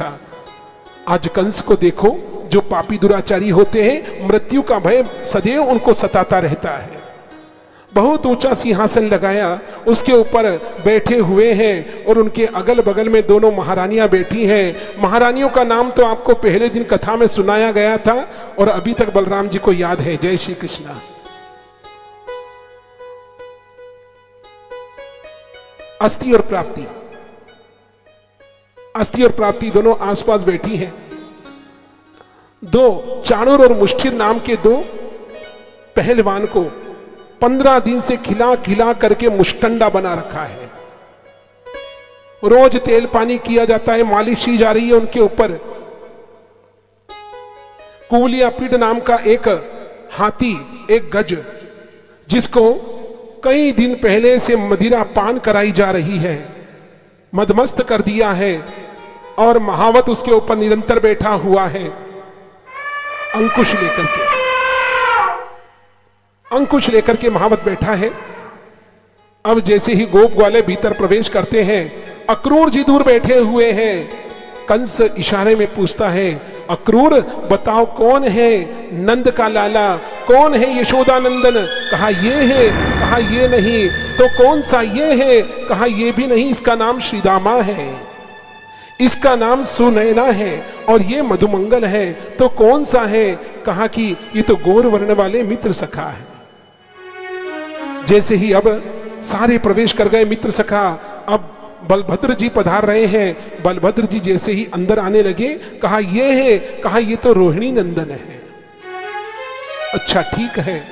था। आज कंस को देखो, जो पापी दुराचारी होते हैं, मृत्यु का भय सदैव उनको सताता रहता है। बहुत ऊंचा सिंहासन लगाया, उसके ऊपर बैठे हुए हैं और उनके अगल बगल में दोनों महारानियां बैठी हैं। महारानियों का नाम तो आपको पहले दिन कथा में सुनाया गया था और अभी तक बलराम जी को याद है। जय श्री कृष्णा। अस्थि और प्राप्ति, अस्थि और प्राप्ति दोनों आसपास बैठी हैं। दो चाणूर और मुष्टिर नाम के दो पहलवान को 15 दिन से खिला खिला करके मुष्टंडा बना रखा है। रोज तेल पानी किया जाता है, मालिश की जा रही है उनके ऊपर। कुवलियापीड नाम का एक हाथी, एक गज, जिसको कई दिन पहले से मदिरा पान कराई जा रही है, मदमस्त कर दिया है और महावत उसके ऊपर निरंतर बैठा हुआ है, अंकुश लेकर के। अंकुश लेकर के महावत बैठा है। अब जैसे ही गोप ग्वाले भीतर प्रवेश करते हैं, अक्रूर जी दूर बैठे हुए हैं। कंस इशारे में पूछता है, अक्रूर बताओ कौन है नंद का लाला, कौन है यशोदा नंदन? कहा ये है, कहा ये नहीं। तो कौन सा ये है? कहा ये भी नहीं, इसका नाम श्रीदामा है, इसका नाम सुनैना है और ये मधुमंगल है। तो कौन सा है? कहा कि ये तो गौर वर्ण वाले मित्र सखा है। जैसे ही अब सारे प्रवेश कर गए मित्र सखा, अब बलभद्र जी पधार रहे हैं। बलभद्र जी जैसे ही अंदर आने लगे, कहा ये है, कहा ये तो रोहिणी नंदन है। अच्छा ठीक है,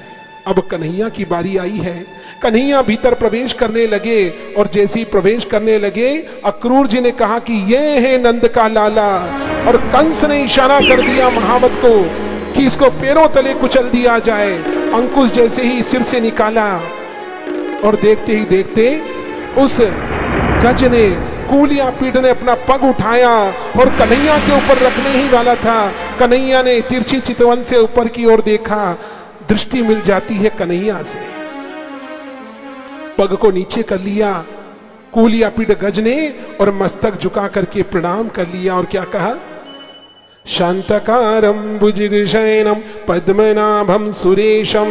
अब कन्हैया की बारी आई है। कन्हैया भीतर प्रवेश करने लगे और जैसे ही प्रवेश करने लगे, अक्रूर जी ने कहा कि ये है नंद का लाला, और कंस ने इशारा कर दिया महावत को कि इसको पैरों तले कुचल दिया जाए। अंकुश जैसे ही सिर से निकाला और देखते ही देखते उस गज ने, कुवलियापीड ने अपना पग उठाया और कन्हैया के ऊपर रखने ही वाला था। कन्हैया ने तिरछी चितवन से ऊपर की ओर देखा, दृष्टि मिल जाती है कन्हैया से। पग को नीचे कर लिया कुवलियापीड गज ने और मस्तक झुका करके प्रणाम कर लिया और क्या कहा? शांतकारं भुजगशयनं पद्मनाभं सुरेशं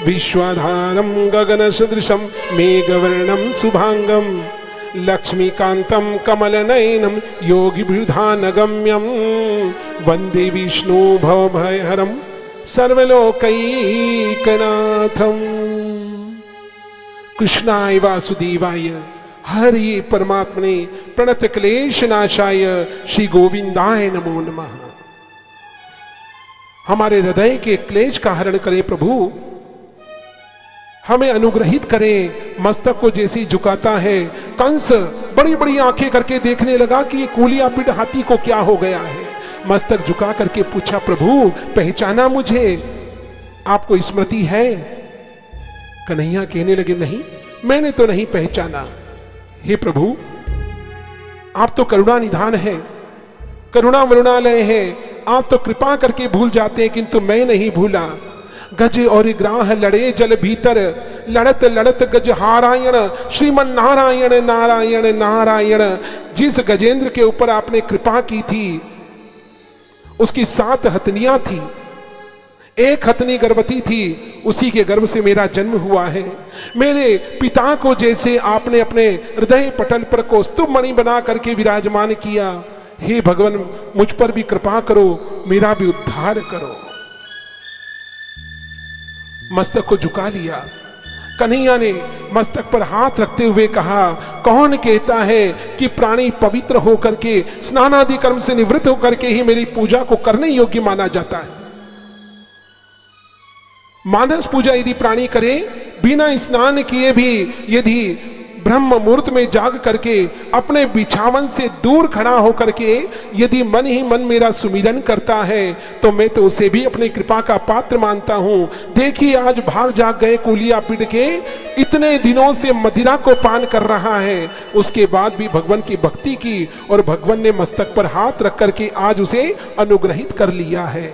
विश्वाधारं गगनसदृशं मेघवर्णं शुभांगं लक्ष्मीकान्तं कमलनयनं योगिभिर्ध्यानगम्यं वन्दे विष्णु भवभयहरं सर्वलोकैकनाथं। कृष्णाय वासुदेवाय हरि परमात्मने प्रणत क्लेश नाशाय श्री गोविंदाय नमो नमः। हमारे हृदय के क्लेश का हरण करें प्रभु, हमें अनुग्रहित करें। मस्तक को जैसे झुकाता है, कंस बड़ी बड़ी आंखें करके देखने लगा कि ये कुवलियापीड हाथी को क्या हो गया है। मस्तक झुका करके पूछा, प्रभु पहचाना मुझे? आपको स्मृति है? कन्हैया कहने लगे, नहीं मैंने तो नहीं पहचाना। हे प्रभु आप तो करुणा निधान है, करुणा वरुणालय है, आप तो कृपा करके भूल जाते हैं, किंतु मैं नहीं भूला। गज और ग्राह लड़े जल भीतर, लड़त लड़त गज हारायण श्रीमन नारायण नारायण नारायण। जिस गजेंद्र के ऊपर आपने कृपा की थी उसकी 7 हथनियां थी, एक हथनी गर्भवती थी, उसी के गर्भ से मेरा जन्म हुआ है। मेरे पिता को जैसे आपने अपने हृदय पटल पर कौस्तुभ मणि बना करके विराजमान किया, हे भगवान मुझ पर भी कृपा करो, मेरा भी उद्धार करो। मस्तक को झुका लिया। कन्हैया ने मस्तक पर हाथ रखते हुए कहा, कौन कहता है कि प्राणी पवित्र होकर के स्नानादि कर्म से निवृत्त होकर के ही मेरी पूजा को करने योग्य माना जाता है? मानस पूजा यदि प्राणी करे, बिना स्नान किए भी यदि ब्रह्म मुहूर्त में जाग करके अपने बिछावन से दूर खड़ा होकर के यदि मन ही मन मेरा सुमिरन करता है, तो मैं तो उसे भी अपनी कृपा का पात्र मानता हूं। देखिए आज भाग जाग गए कुवलियापीड के, इतने दिनों से मदिरा को पान कर रहा है, उसके बाद भी भगवान की भक्ति की और भगवान ने मस्तक पर हाथ रख करके आज उसे अनुग्रहित कर लिया है।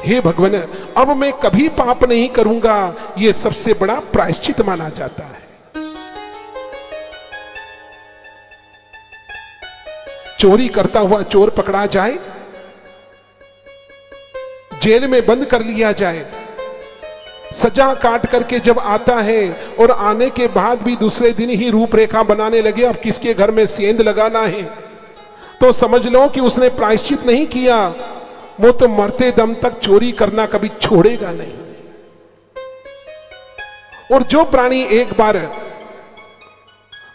हे भगवान अब मैं कभी पाप नहीं करूंगा, यह सबसे बड़ा प्रायश्चित माना जाता है। चोरी करता हुआ चोर पकड़ा जाए, जेल में बंद कर लिया जाए, सजा काट करके जब आता है और आने के बाद भी दूसरे दिन ही रूपरेखा बनाने लगे अब किसके घर में सेंध लगाना है, तो समझ लो कि उसने प्रायश्चित नहीं किया, वो तो मरते दम तक चोरी करना कभी छोड़ेगा नहीं। और जो प्राणी एक बार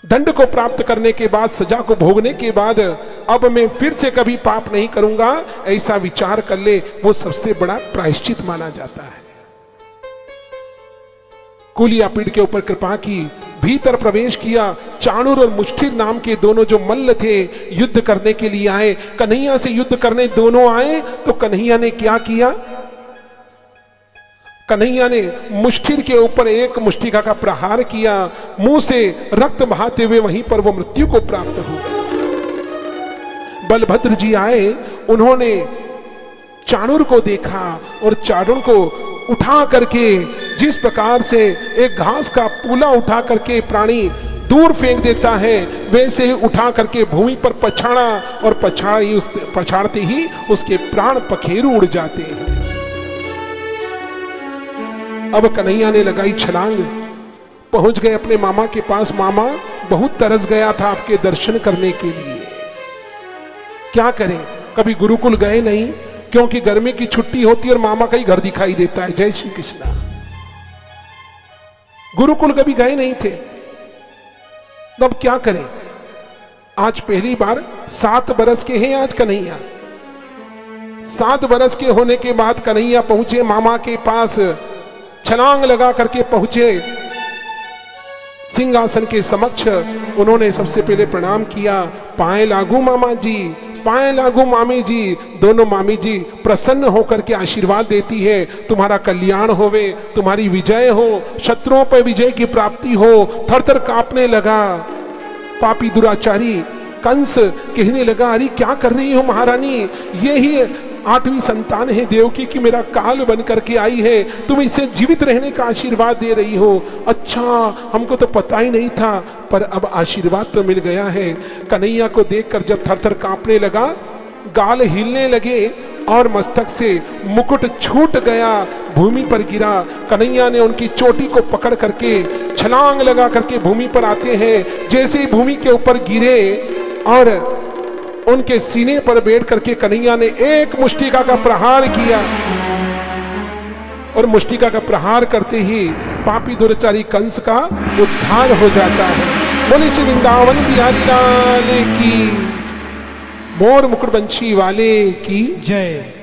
दंड को प्राप्त करने के बाद, सजा को भोगने के बाद अब मैं फिर से कभी पाप नहीं करूंगा, ऐसा विचार कर ले, वो सबसे बड़ा प्रायश्चित माना जाता है। कुलियापीड़ के ऊपर कृपा की, भीतर प्रवेश किया। चाणूर और मुष्ठिर नाम के दोनों जो मल्ल थे युद्ध करने के लिए आए, कन्हैया से युद्ध करने दोनों आए, तो कन्हैया ने क्या किया? कन्हैया ने मुष्ठिर के ऊपर एक मुष्टिका का प्रहार किया, मुंह से रक्त बहाते हुए वहीं पर वो मृत्यु को प्राप्त हो गया। बलभद्र जी आए, उन्होंने चाणूर को देखा और चाणूर को उठा करके, जिस प्रकार से एक घास का पूला उठा करके प्राणी दूर फेंक देता है, वैसे ही उठा करके भूमि पर पछाड़ा और पछाड़ते ही उसके प्राण पखेरु उड़ जाते हैं। अब कन्हैया ने लगाई छलांग, पहुंच गए अपने मामा के पास। मामा बहुत तरस गया था आपके दर्शन करने के लिए, क्या करें, कभी गुरुकुल गए नहीं, क्योंकि गर्मी की छुट्टी होती है और मामा का ही घर दिखाई देता है। जय श्री कृष्णा। गुरुकुल कभी गए नहीं थे, तब क्या करें। आज पहली बार 7 बरस के हैं आज कन्हैया। 7 बरस के होने के बाद कन्हैया पहुंचे मामा के पास, छलांग लगा करके पहुंचे सिंहासन के समक्ष। उन्होंने सबसे पहले प्रणाम किया, पाए लागू मामा जी, पाए लागू मामी जी। दोनों मामी जी प्रसन्न होकर के आशीर्वाद देती है, तुम्हारा कल्याण होवे, तुम्हारी विजय हो, शत्रुओं पर विजय की प्राप्ति हो। थर-थर कांपने लगा पापी दुराचारी कंस, कहने लगा, अरे क्या कर रही हो महारानी, ये ही 8वीं संतान है देवकी की, मेरा काल बन करके आई है, तुम इसे जीवित रहने का आशीर्वाद दे रही हो। अच्छा, हमको तो पता ही नहीं था, पर अब आशीर्वाद तो मिल गया है। कन्हैया को देखकर जब थर-थर कांपने लगा, गाल हिलने लगे और मस्तक से मुकुट छूट गया, भूमि पर गिरा। कन्हैया ने उनकी चोटी को पकड़ करके छलांग लगा करके भूमि पर आते हैं। जैसे ही भूमि के ऊपर गिरे और उनके सीने पर बैठ करके कन्हैया ने एक मुष्टिका का प्रहार किया, और मुष्टिका का प्रहार करते ही पापी दुराचारी कंस का उद्धार हो जाता है। बोले श्री वृंदावन बिहारी लाल की, मोर मुकुट बंशी वाले की जय।